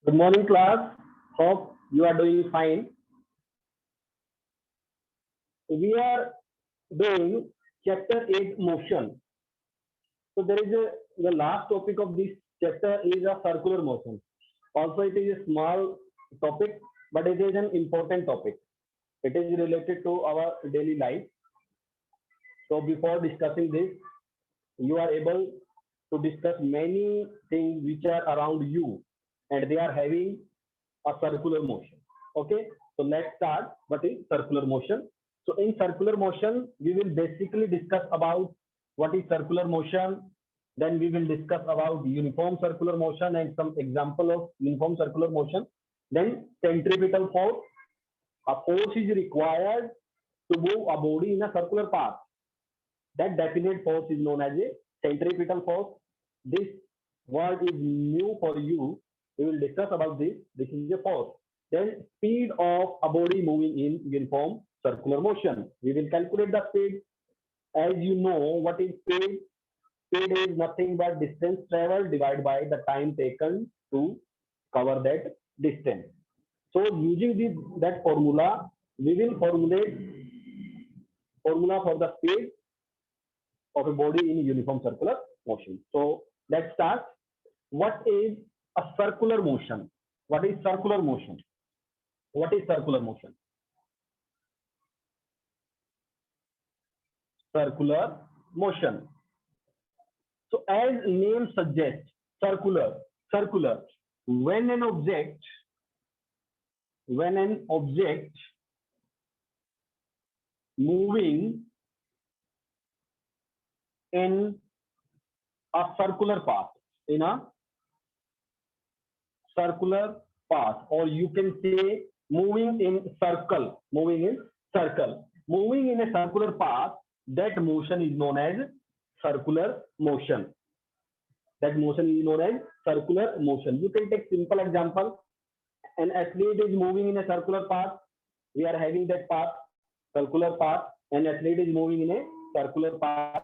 Good morning, class. Hope you are doing fine. We are doing chapter 8 motion. So there is the last topic of this chapter is a circular motion. Also, it is a small topic, but it is an important topic. It is related to our daily life. So before discussing this, you are able to discuss many things which are around you, and they are having a circular motion. Okay, so let's start. What is circular motion? So in circular motion, we will basically discuss about what is circular motion. Then we will discuss about uniform circular motion and some example of uniform circular motion. Then centripetal force. A force is required to move a body in a circular path. That definite force is known as a centripetal force. This word is new for you. We will discuss about this. This is a force. Then speed of a body moving in uniform circular motion. We will calculate the speed. As you know, what is speed? Speed is nothing but distance traveled divided by the time taken to cover that distance. So using that formula, we will formulate formula for the speed of a body in uniform circular motion. So let's start. What is a circular motion? What is circular motion? What is circular motion? Circular motion. So as name suggests, circular. When an object moving in a circular path, or you can say moving in circle, moving in a circular path, that motion is known as circular motion. That motion is known as circular motion. You can take simple example. An athlete is moving in a circular path. We are having that path, circular path. An athlete is moving in a circular path.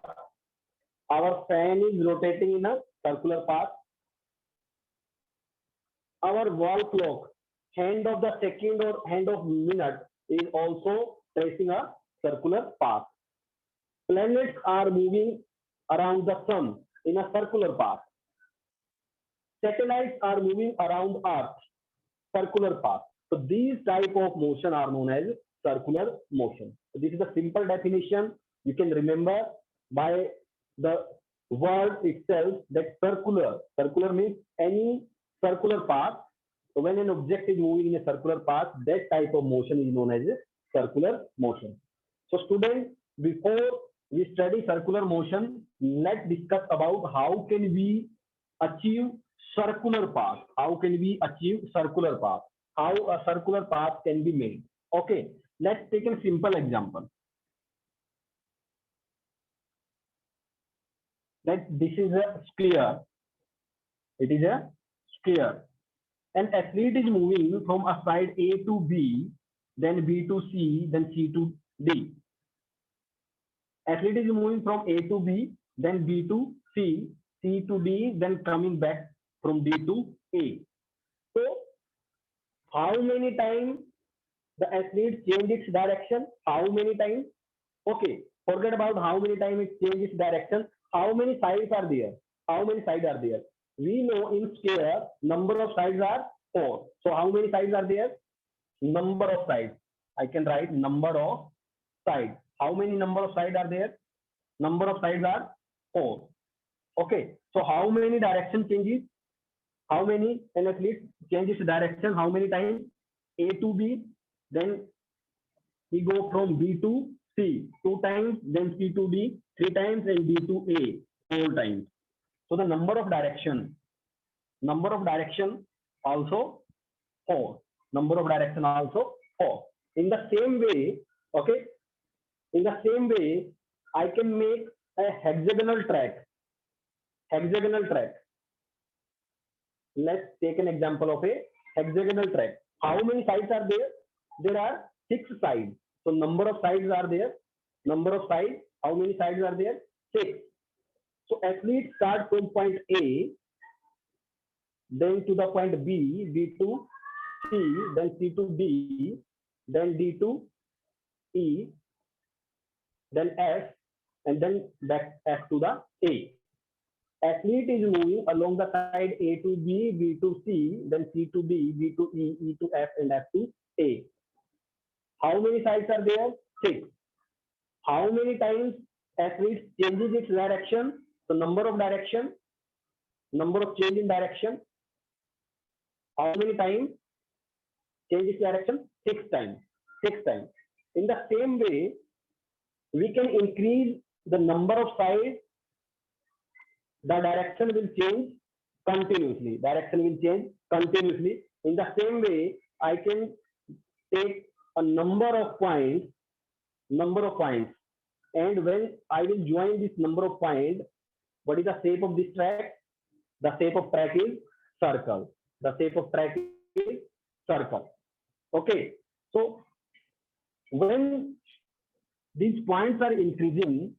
Our fan is rotating in a circular path. Our wall clock, hand of the second or hand of minute, is also tracing a circular path. Planets are moving around the sun in a circular path. Satellites are moving around Earth, circular path. So these type of motion are known as circular motion. So this is a simple definition. You can remember by the word itself that circular. Circular means any circular path. So when an object is moving in a circular path, that type of motion is known as a circular motion. So students, before we study circular motion, let's discuss about how can we achieve circular path. How can we achieve circular path? How a circular path can be made? Okay, let's take a simple example. That this is a sphere. It is a sphere. An athlete is moving from a side A to B, then B to C, then C to D. Athlete is moving from A to B, then B to C, C to D, then coming back from D to A. So, how many times the athlete change its direction? How many times? Okay, forget about how many times it changes its direction. How many sides are there? How many sides are there? We know in sphere, number of sides are 4. So how many sides are there? Number of sides. I can write number of sides. How many number of sides are there? Number of sides are 4. Okay. So how many direction changes? How many an athlete changes direction? How many times? A to B. Then he go from B to C 2 times. Then C to D 3 times, and D to A 4 times. So the number of direction also 4. Number of direction also 4. In the same way, okay, in the same way, I can make a hexagonal track. Let's take an example of a hexagonal track. How many sides are there? There are 6 sides. So number of sides are there. Number of sides. How many sides are there? 6. So athlete start from point A, then to the point B, B to C, then C to D, then D to E, then F, and then back F to the A. Athlete is moving along the side A to B, B to C, then C to D, B to E, E to F, and F to A. How many sides are there? 6. How many times athlete changes its direction? So number of direction, number of change in direction. How many times change its direction? 6 times. 6 times. In the same way, we can increase the number of sides. The direction will change continuously. Direction will change continuously. In the same way, I can take a number of points, and when I will join this number of points, what is the shape of this track? The shape of track is circle. The shape of track is circle. Okay. So when these points are increasing,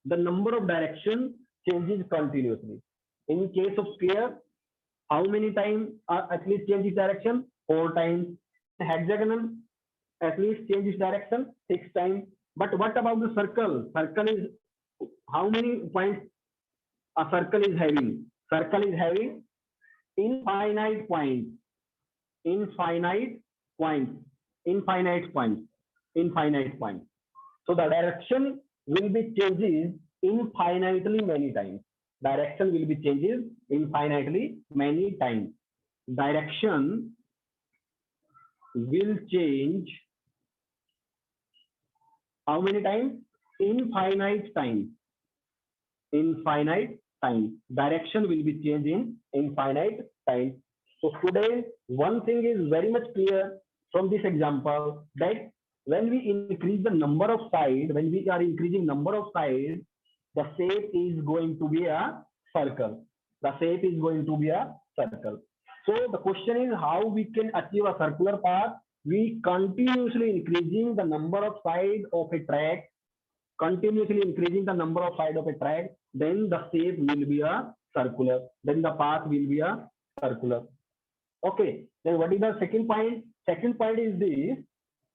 the number of direction changes continuously. In case of sphere, how many times athletes change its direction? 4 times. Hexagonal, athletes change its direction 6 times. But what about the circle? Circle is, how many points a circle is having? Circle is having infinite points. Infinite points. Infinite points. Infinite points. So the direction will be changes infinitely many times. Direction will be changes infinitely many times. Direction will change how many times? Infinite times. Infinite times. Direction will be changed in infinite times. So today, one thing is very much clear from this example, that when we increase the number of sides, when we are increasing number of sides, the shape is going to be a circle. The shape is going to be a circle. So the question is how we can achieve a circular path. We continuously increasing the number of sides of a track, continuously increasing the number of sides of a track, then the shape will be a circular. Then the path will be a circular. Okay. Then what is the second point? Second point is this: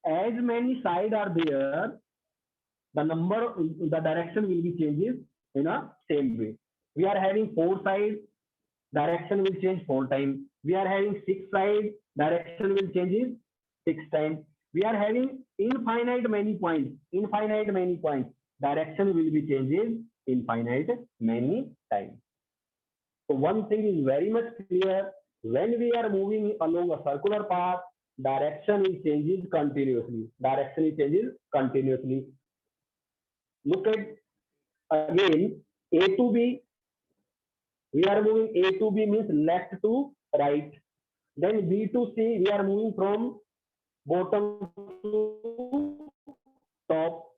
as many sides are there, the direction will be changes in a same way. We are having 4 sides, direction will change 4 times. We are having 6 sides, direction will change 6 times. We are having infinite many points, direction will be changes infinite many times. So one thing is very much clear: when we are moving along a circular path, direction is changes continuously. Direction is changes continuously. Look at again A to B. We are moving A to B means left to right. Then B to C, we are moving from bottom to top.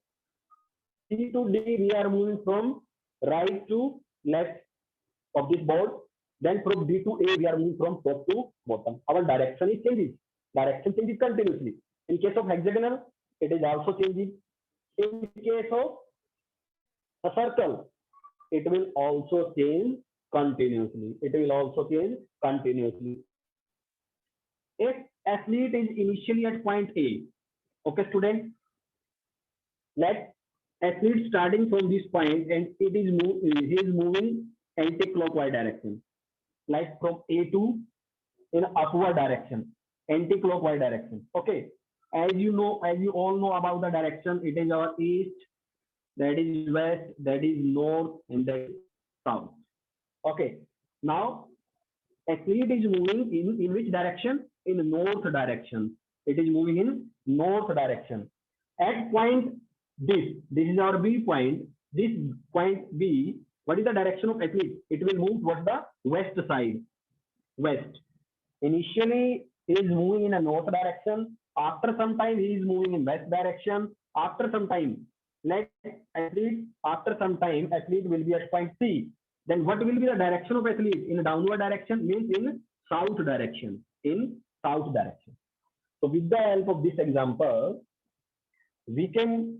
C to D, we are moving from right to left of this board. Then from D to A, we are moving from top to bottom. Our direction is changes. Direction changes continuously. In case of hexagonal, it is also changing. In case of a circle, it will also change continuously. It will also change continuously. If athlete is initially at point A, okay, student, let athlete starting from this point and he is moving anti-clockwise direction, like from A to in upward direction, anti-clockwise direction. Okay, as you all know about the direction, it is our east, that is west, that is north, and that is south. Okay, now athlete is moving in which direction? In north direction. It is moving in north direction. At point this is our B point. This point B, what is the direction of athlete? It will move towards the west side. West. Initially, he is moving in a north direction. After some time, he is moving in west direction. After some time, after some time, athlete will be at point C. Then what will be the direction of athlete? In a downward direction means in south direction. In south direction. So with the help of this example, we can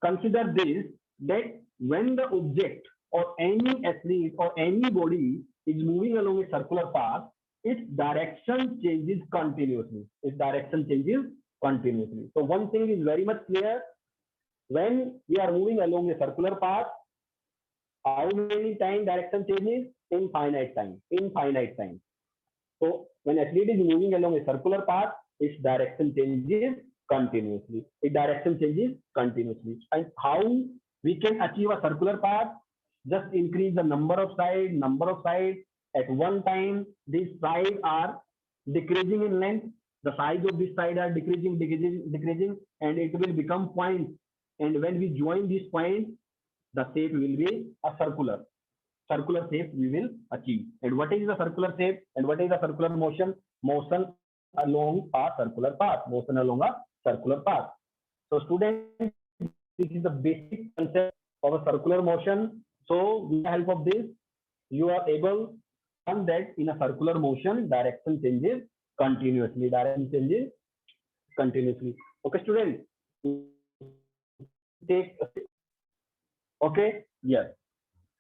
consider this, that when the object or any athlete or any body is moving along a circular path, its direction changes continuously. Its direction changes continuously. So one thing is very much clear. When we are moving along a circular path, how many time direction changes? Infinite time. Infinite time. So when athlete is moving along a circular path, its direction changes continuously. Its direction changes continuously. And how we can achieve a circular path? Just increase the number of sides. At one time, these sides are decreasing in length. The size of this side are decreasing, and it will become points. And when we join these points, the shape will be a circular shape we will achieve. And what is the circular shape and what is the circular motion? Motion along a circular path. Motion along a circular path. So students, this is the basic concept of a circular motion. So with the help of this, you are able to learn that in a circular motion, direction changes continuously. Direction changes continuously. Okay, students. Take. Okay. Yes.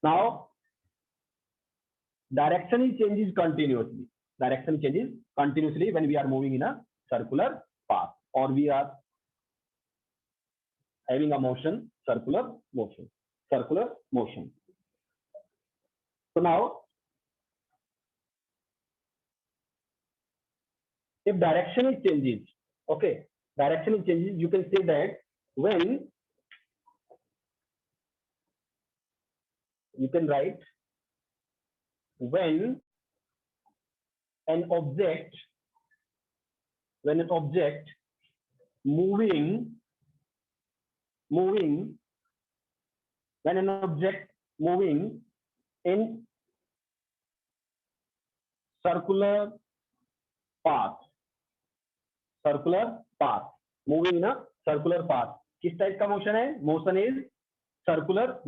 Now, direction changes continuously. Direction changes continuously when we are moving in a circular path or we are having a motion, circular motion. So now, if direction changes, okay, direction changes, you can say that when you can write when an object moving in circular path, moving in a circular path. किस type का motion है? Motion is circular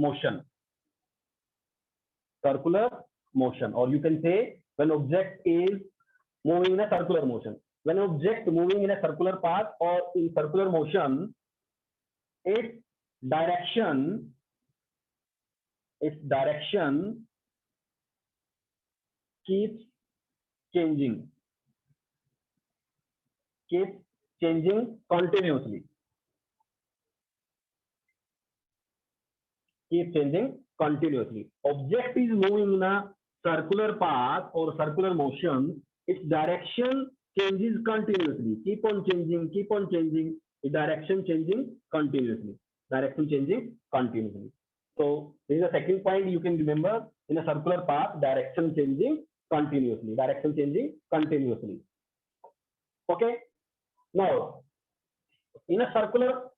motion, or you can say when object is moving in a circular motion. When object moving in a circular path or in circular motion, its direction keeps changing continuously. Object is moving in a circular path or circular motion, its direction changes continuously. Keep on changing. The direction changing continuously. So this is the second point you can remember. In a circular path, direction changing continuously. Okay. Now, in a circular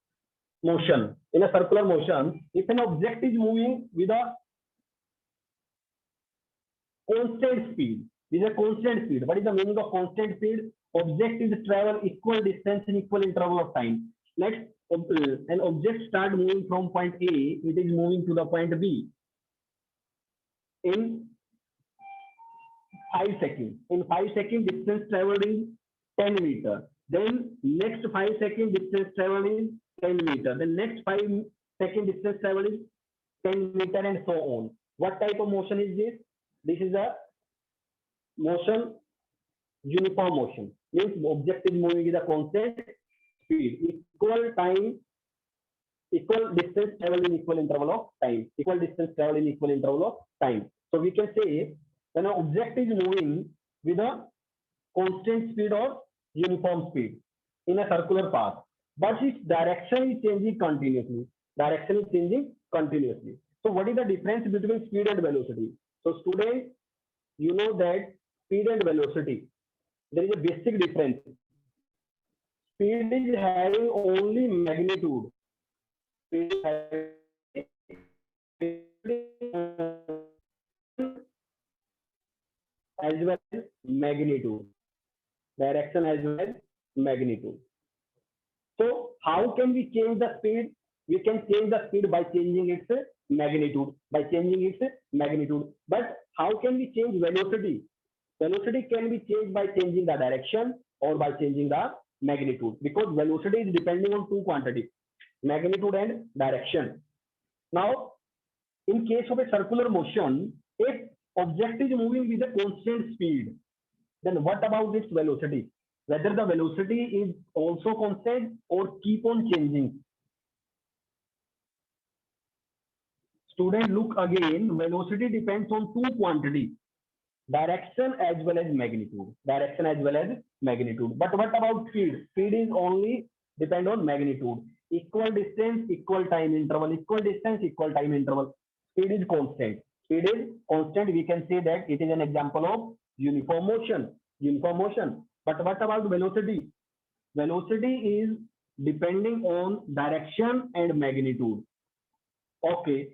motion, if an object is moving with a constant speed, this is a constant speed. What is the meaning of constant speed? Object is travel equal distance in equal interval of time. Let's an object start moving from point A, it is moving to the point B in 5 seconds. In 5 seconds, distance traveled is 10 meters. Then next 5 seconds, distance traveled is 10 meters. Then next 5 seconds, distance traveled is 10 meters, and so on. What type of motion is this? This is a motion, uniform motion. Means the object is moving with a constant speed, equal distance traveled in equal interval of time. So we can say when an object is moving with a constant speed or uniform speed in a circular path, but its direction is changing continuously. So what is the difference between speed and velocity? So students, you know that speed and velocity, there is a basic difference. Speed is having only magnitude. As well as magnitude. Direction as well as magnitude. So how can we change the speed? We can change the speed by changing its magnitude. But how can we change velocity? Velocity can be changed by changing the direction or by changing the magnitude, because velocity is depending on two quantities, magnitude and direction. Now, In case of a circular motion, if object is moving with a constant speed, then what about its velocity? Whether the velocity is also constant or keep on changing. Student, look again, velocity depends on two quantities, direction as well as magnitude. Direction as well as magnitude. But what about speed? Speed is only depend on magnitude. Equal distance, equal time interval. Equal distance, equal time interval. Speed is constant. Speed is constant. We can say that it is an example of uniform motion. Uniform motion. But what about velocity? Velocity is depending on direction and magnitude. Okay,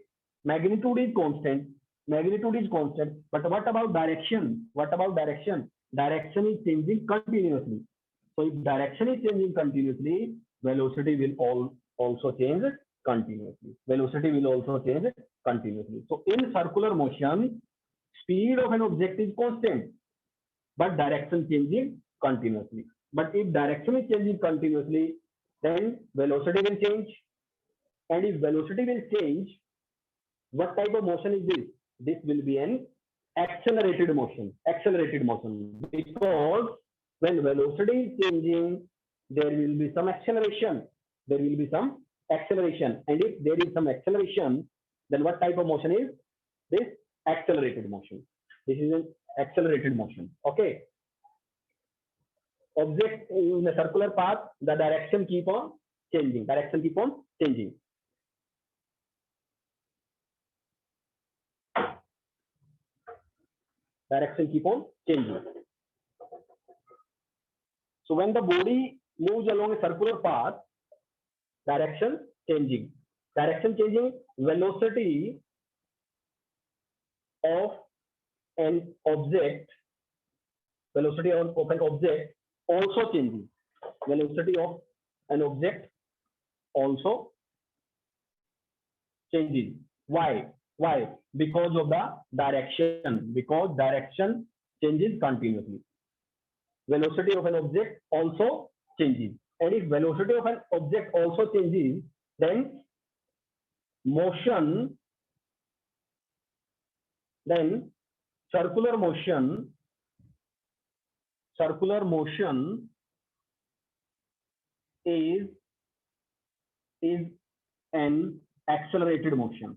magnitude is constant. Magnitude is constant. But what about direction? What about direction? Direction is changing continuously. So if direction is changing continuously, velocity will also change continuously. Velocity will also change continuously. So in circular motion, speed of an object is constant, but direction changing continuously. But if direction is changing continuously, then velocity will change. And if velocity will change, what type of motion is this? This will be an accelerated motion. Accelerated motion. Because when velocity is changing, there will be some acceleration. There will be some acceleration. And if there is some acceleration, then what type of motion is this? Accelerated motion. This is an accelerated motion. Okay. Object in a circular path, the direction keep on changing. Direction keep on changing. Direction keep on changing. So when the body moves along a circular path, direction changing. Direction changing, velocity of an object, velocity of an object also changing. Velocity of an object also changing. Why? Why? Because of the direction. Because direction changes continuously. Velocity of an object also changes. And if velocity of an object also changes, then motion, then circular motion is an accelerated motion.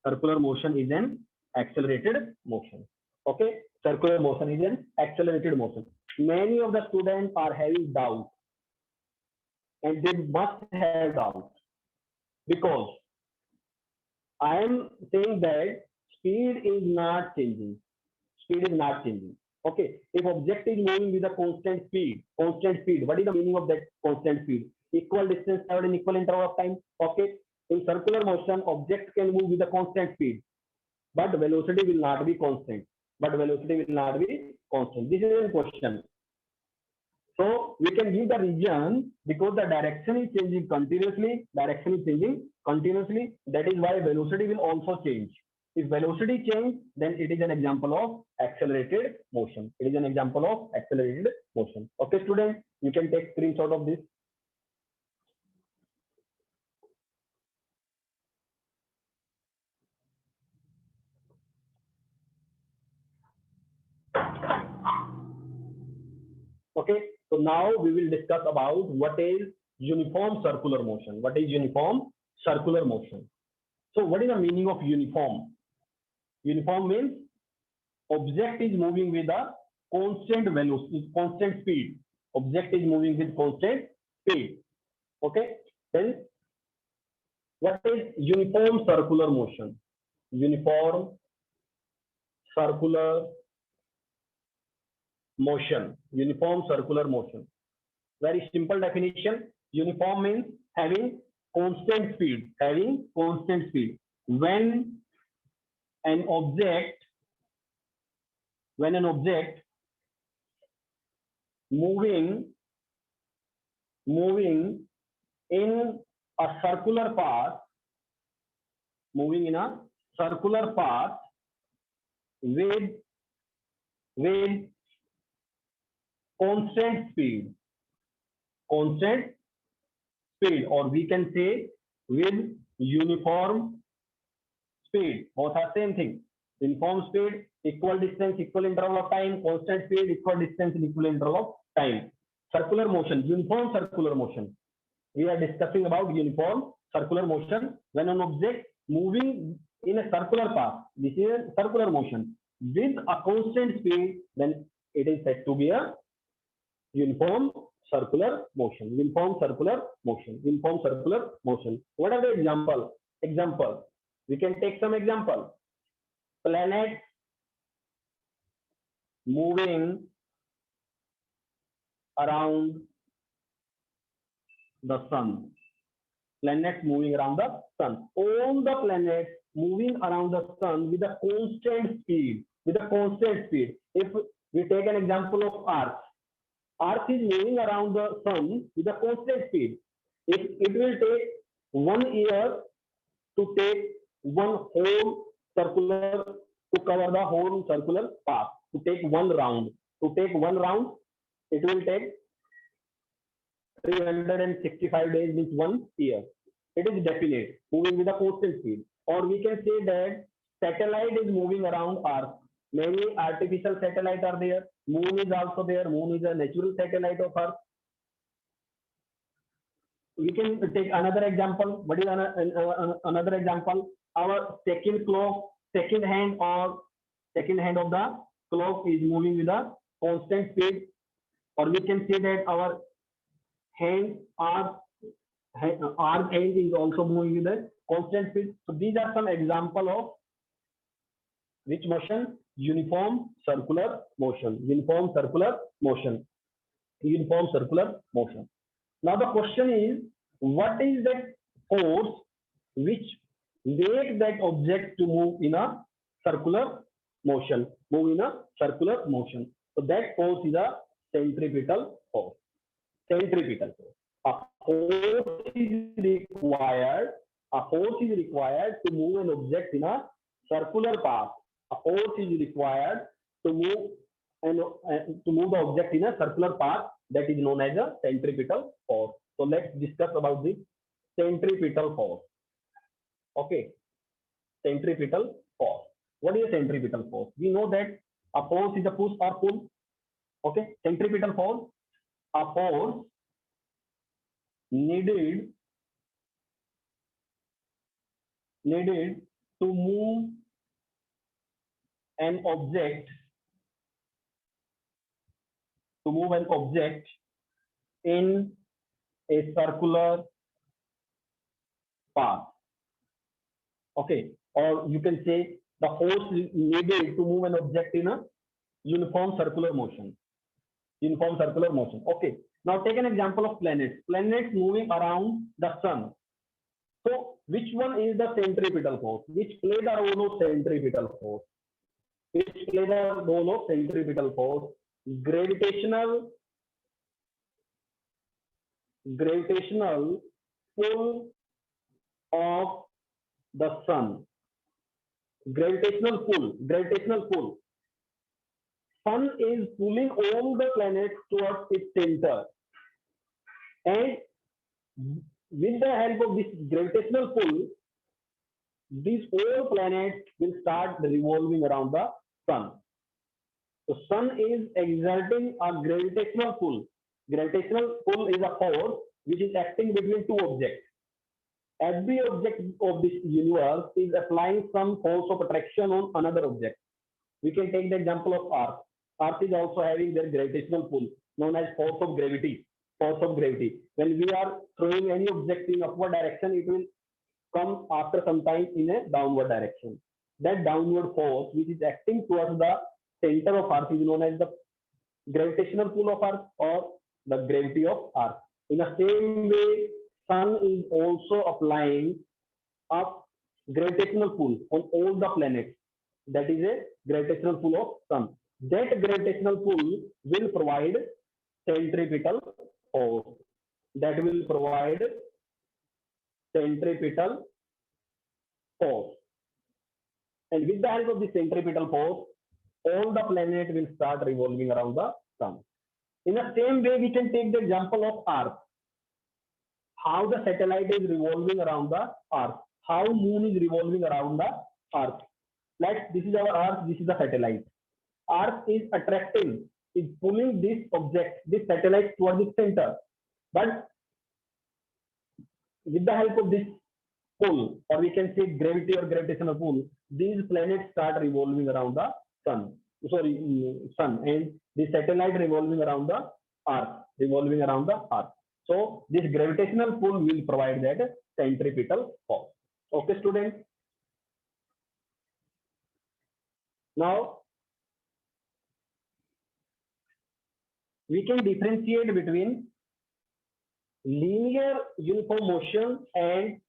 Circular motion is an accelerated motion. Okay, circular motion is an accelerated motion. Many of the students are having doubt, and they must have doubt, because I am saying that speed is not changing. Speed is not changing. Okay, if object is moving with a constant speed, what is the meaning of that constant speed? Equal distance covered in equal interval of time. Okay, in circular motion, object can move with a constant speed, but velocity will not be constant. This is a question. So we can give the reason, because the direction is changing continuously. That is why velocity will also change. If velocity change, then it is an example of accelerated motion. Okay, students, you can take screenshot of this. Okay, so now we will discuss about what is uniform circular motion. So what is the meaning of uniform? Uniform means object is moving with a constant velocity, constant speed. Object is moving with constant speed. Okay, then what is uniform circular motion? Uniform circular motion. Very simple definition. Uniform means having constant speed. When an object moving in a circular path, with constant speed, or we can say with uniform speed, both are same thing. Uniform speed, equal distance, equal interval of time. Constant speed, equal distance, equal interval of time. Circular motion, uniform circular motion. We are discussing about uniform circular motion when an object moving in a circular path. This is a circular motion with a constant speed. Then it is said to be a uniform circular motion. Uniform circular motion. Uniform circular motion. What are the example? Example. We can take some example. Planets moving around the sun. Planets moving around the sun. All the planets moving around the sun with a constant speed. With a constant speed. If we take an example of Earth, Earth is moving around the sun with a constant speed. It will take 1 year to take one whole circular, to cover the whole circular path, to take one round. To take one round, it will take 365 days, means 1 year. It is definite, moving with a constant speed. Or we can say that satellite is moving around Earth. Many artificial satellites are there. Moon is also there. Moon is a natural satellite of Earth. We can take another example. What is another example? Our second clock, second hand of the clock is moving with a constant speed. Or we can say that our hand, our hand is also moving with a constant speed. So these are some example of which motion? Uniform circular motion. Uniform circular motion. Uniform circular motion. Now the question is, what is that force which makes that object to move in a circular motion? Move in a circular motion. So that force is a centripetal force. Centripetal force. A force is required. A force is required to move an object in a circular path. A force is required to move the object in a circular path, that is known as a centripetal force. So let's discuss about the centripetal force. Okay, centripetal force. What is a centripetal force? We know that a force is a push or pull. Okay, centripetal force, a force needed to move an object in a circular path. Okay, or you can say the force needed to move an object in a uniform circular motion. Uniform circular motion. Okay, now take an example of planets. Planets moving around the sun. So which one is the centripetal force? Which play the role of centripetal force? Which play the role of centripetal force? Gravitational pull of the sun. Gravitational pull. Sun is pulling all the planets towards its center, and with the help of this gravitational pull, these all planets will start revolving around the sun. The sun is exerting a gravitational pull. Gravitational pull is a force which is acting between two objects. Every object of this universe is applying some force of attraction on another object. We can take the example of Earth. Earth is also having their gravitational pull, known as force of gravity. Force of gravity. When we are throwing any object in upward direction, it will come after some time in a downward direction. That downward force, which is acting towards the center of Earth, is known as the gravitational pull of Earth or the gravity of Earth. In the same way, Sun is also applying a gravitational pull on all the planets. That is a gravitational pull of Sun. That gravitational pull will provide centripetal force. That will provide centripetal force. And with the help of the centripetal force, all the planets will start revolving around the sun. In the same way, we can take the example of Earth. How the satellite is revolving around the Earth. How Moon is revolving around the Earth. This is our Earth, this is the satellite. Earth is attracting, is pulling this object, this satellite towards the center. But with the help of this pull, or we can say gravity or gravitational pull, these planets start revolving around the sun. Sun, and the satellite revolving around the Earth. So this gravitational pull will provide that centripetal force. Okay, students. Now we can differentiate between linear uniform motion and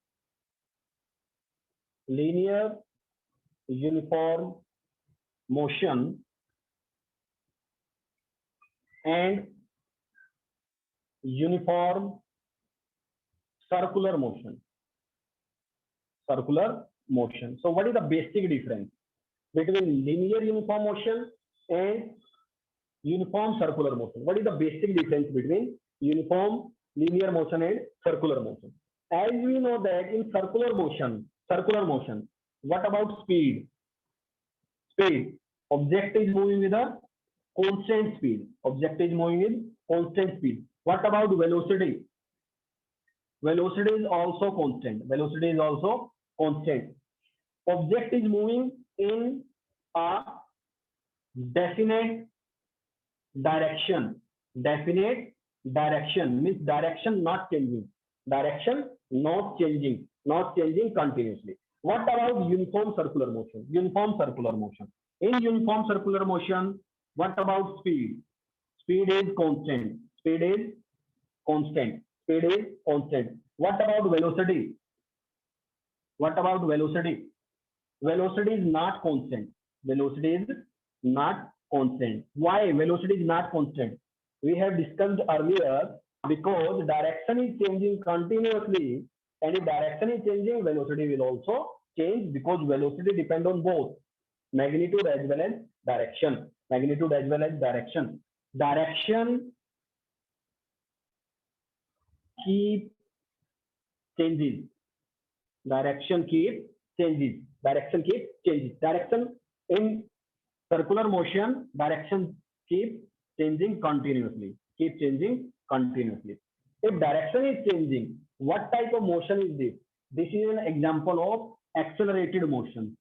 linear uniform motion and uniform circular motion. So what is the basic difference between linear uniform motion and uniform circular motion? What is the basic difference between uniform linear motion and circular motion? As we know that in circular motion, what about speed? Object is moving with a constant speed. What about velocity? Velocity is also constant. Object is moving in a definite direction. Means direction not changing. Not changing continuously. What about uniform circular motion? In uniform circular motion, what about speed? Speed is constant. What about velocity? Velocity is not constant. Why velocity is not constant? We have discussed earlier, because direction is changing continuously, and if direction is changing, velocity will also change, because velocity depends on both magnitude as well as direction. Direction keep changes. Direction in circular motion, direction keep changing continuously. If direction is changing, what type of motion is this? This is an example of accelerated motion.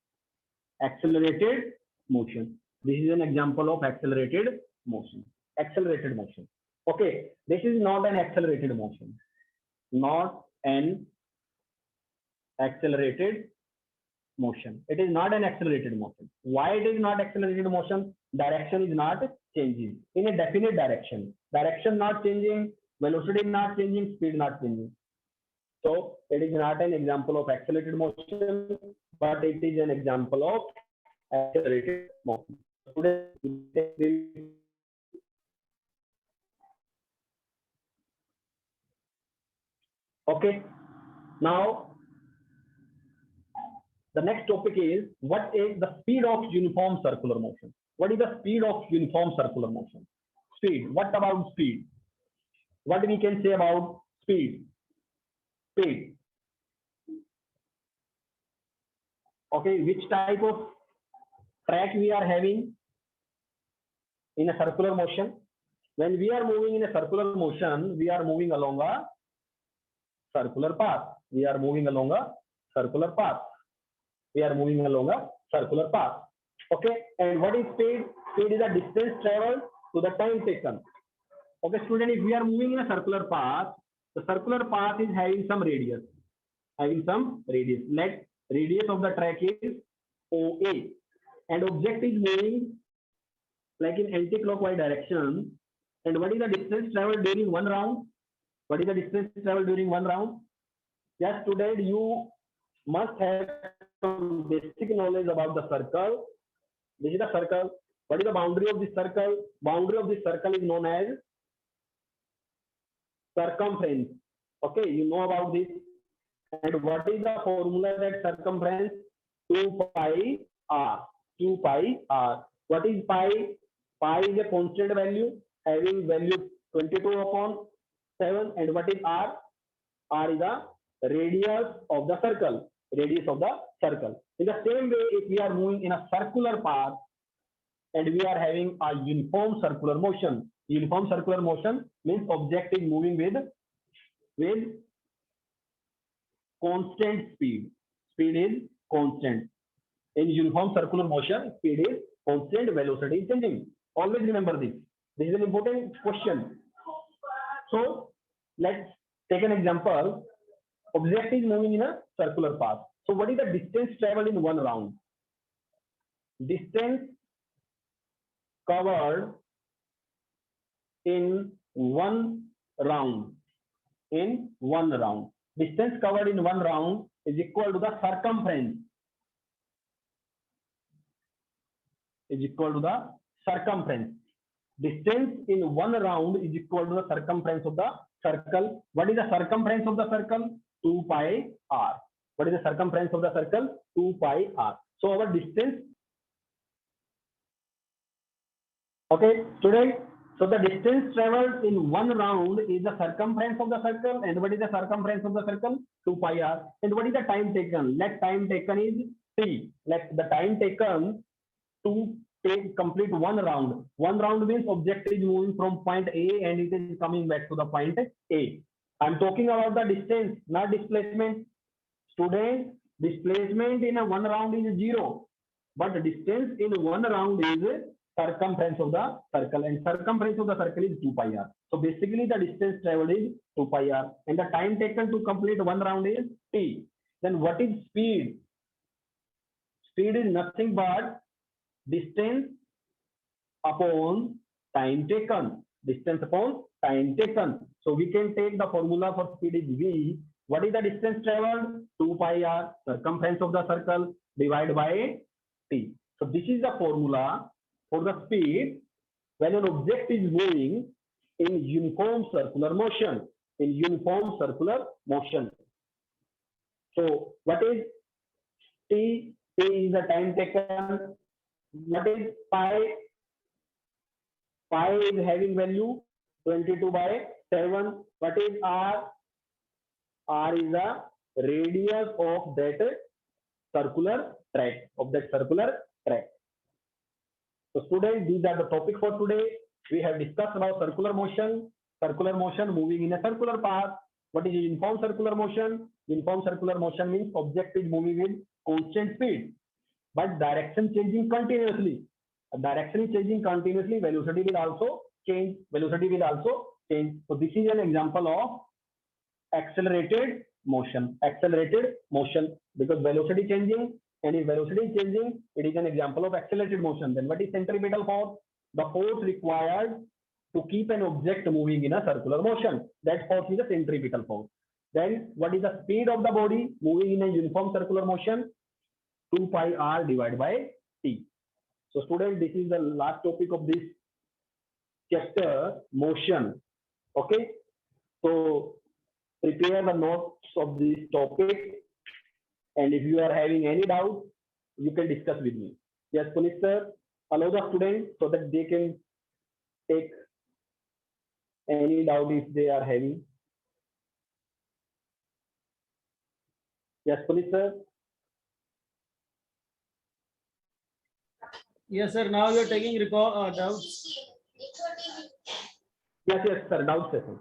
This is an example of accelerated motion. Okay, this is not an accelerated motion. It is not an accelerated motion. Why it is not accelerated motion? Direction is not changing in a definite direction. Direction not changing, velocity not changing, speed not changing. So it is not an example of accelerated motion, but it is an example of accelerated motion. Okay, now the next topic is, what is the speed of uniform circular motion? Speed. What about speed? What we can say about speed? Okay, which type of track we are having in a circular motion? When we are moving in a circular motion, we are moving along a circular path. Okay, and what is speed? Speed is the distance traveled to the time taken. Okay, student, if we are moving in a circular path, the circular path is having some radius. Let radius of the track is OA, and object is moving like in anti-clockwise direction. And what is the distance traveled during one round? Yes, student, you must have some basic knowledge about the circle. This is the circle. What is the boundary of this circle? Boundary of this circle is known as circumference. Okay, you know about this. And what is the formula that circumference? 2 pi r. What is pi? Pi is a constant value having value 22/7. And what is r? R is the radius of the circle. radius of the circle. In the same way, if we are moving in a circular path and we are having a uniform circular motion means object is moving with constant speed. Speed is constant. In uniform circular motion, speed is constant, velocity is changing. Always remember this. This is an important question. So let's take an example. Object is moving in a circular path. So what is the distance traveled in one round? Distance covered in one round. Distance covered in one round is equal to the circumference. Distance in one round is equal to the circumference of the circle. What is the circumference of the circle? 2 pi r. What is the circumference of the circle? 2 pi r. So our distance. Okay, students. So the distance traveled in one round is the circumference of the circle. And what is the circumference of the circle? 2 pi r. And what is the time taken? Let time taken is t. Let the time taken to complete one round. One round means object is moving from point A and it is coming back to the point A. I'm talking about the distance, not displacement. Student, displacement in a one round is 0, but the distance in one round is circumference of the circle, and circumference of the circle is 2 pi r. So basically the distance traveled is 2 pi r, and the time taken to complete one round is t. Then what is speed? Speed is nothing but distance upon time taken. So we can take the formula for speed is v. What is the distance traveled? 2 pi r, circumference of the circle divided by t. So this is the formula for the speed when an object is moving in uniform circular motion. So what is t? T is the time taken. What is pi? Pi is having value 22/7. What is r? R is the radius of that circular track. So students, these are the topic for today. We have discussed about circular motion moving in a circular path. What is uniform circular motion? Uniform circular motion means object is moving with constant speed, but direction changing continuously. Velocity will also change. So this is an example of accelerated motion. Because velocity changing, and if velocity is changing, it is an example of accelerated motion. Then what is centripetal force? The force required to keep an object moving in a circular motion. That force is a centripetal force. Then what is the speed of the body moving in a uniform circular motion? 2 pi r divided by t. So students, this is the last topic of this chapter, motion. Okay. So prepare the notes of this topic. And if you are having any doubt, you can discuss with me. Yes, Puneet sir, allow the students so that they can take any doubt if they are having. Yes, Puneet sir. Yes, sir. Now you are taking doubts. Yes, sir. Doubt session.